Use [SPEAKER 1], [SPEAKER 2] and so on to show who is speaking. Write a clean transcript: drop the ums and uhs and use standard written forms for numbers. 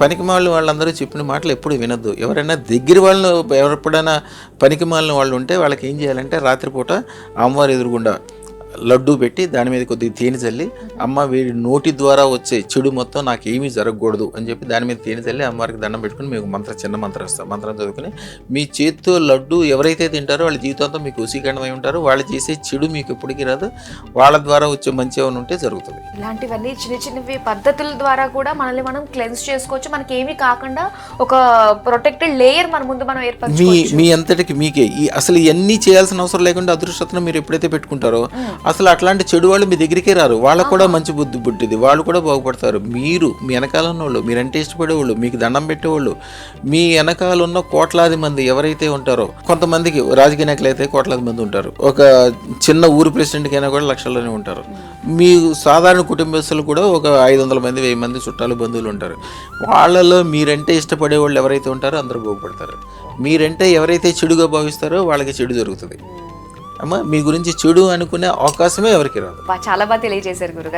[SPEAKER 1] పనికిమాలిన వాళ్ళందరూ చెప్పిన మాటలు ఎప్పుడు వినొద్దు. ఎవరైనా దగ్గర వాళ్ళు ఎప్పుడైనా పనికిమాలిన వాళ్ళు ఉంటే వాళ్ళకి ఏం చేయాలంటే రాత్రిపూట అమ్మవారి ఎదురుగుండా లడ్డూ పెట్టి దాని మీద కొద్దిగా తేనె చల్లి, అమ్మ వీడి నోటి ద్వారా వచ్చే చెడు మొత్తం నాకు ఏమీ జరగకూడదు అని చెప్పి దాని మీద తేనె చల్లి అమ్మవారికి దండం పెట్టుకుని మీకు చిన్న మంత్రం ఇస్తాం. మంత్రం చదువుకుని మీ చేతితో లడ్డు ఎవరైతే తింటారో వాళ్ళ జీవితంతో మీకు వశీకరణమై ఉంటారు. వాళ్ళు చేసే చెడు మీకు ఎప్పటికీ రాదు. వాళ్ళ ద్వారా వచ్చే మంచి ఏమైనా ఉంటే జరుగుతుంది.
[SPEAKER 2] ఇలాంటివన్నీ చిన్న చిన్నవి పద్ధతుల ద్వారా కూడా మనల్ని మనం క్లెన్స్ చేసుకోవచ్చు. మనకి ఏమీ కాకుండా ఒక ప్రొటెక్టెడ్ లేయర్ మన ముందు మనం ఏర్పరచుకోవచ్చు.
[SPEAKER 1] మీ అంతటికి మీకే అసలు ఇవన్నీ చేయాల్సిన అవసరం లేకుండా అదృష్టతను మీరు ఎప్పుడైతే పెట్టుకుంటారో అసలు అట్లాంటి చెడు వాళ్ళు మీ దగ్గరికే రారు. వాళ్ళకు కూడా మంచి బుద్ధి పుట్టింది, వాళ్ళు కూడా బాగుపడతారు. మీరు మీ వెనకాల ఉన్నవాళ్ళు, మీరంటే ఇష్టపడేవాళ్ళు, మీకు దండం పెట్టేవాళ్ళు, మీ వెనకాల ఉన్న కోట్లాది మంది ఎవరైతే ఉంటారో, కొంతమందికి రాజకీయ నాయకులు అయితే కోట్లాది మంది ఉంటారు, ఒక చిన్న ఊరు ప్రెసిడెంట్కి అయినా కూడా లక్షల్లోనే ఉంటారు. మీ సాధారణ కుటుంబస్తులు కూడా ఒక 500 మంది 1000 మంది చుట్టాలు బంధువులు ఉంటారు. వాళ్ళలో మీరంటే ఇష్టపడే వాళ్ళు ఎవరైతే ఉంటారో అందరూ బాగుపడతారు. మీరంటే ఎవరైతే చెడుగా భావిస్తారో వాళ్ళకి చెడు జరుగుతుంది. అమ్మ మీ గురించి చెడు అనుకునే అవకాశమే ఎవరికి రాదు.
[SPEAKER 2] చాలా బాగా తెలియజేశారు గురుగారు.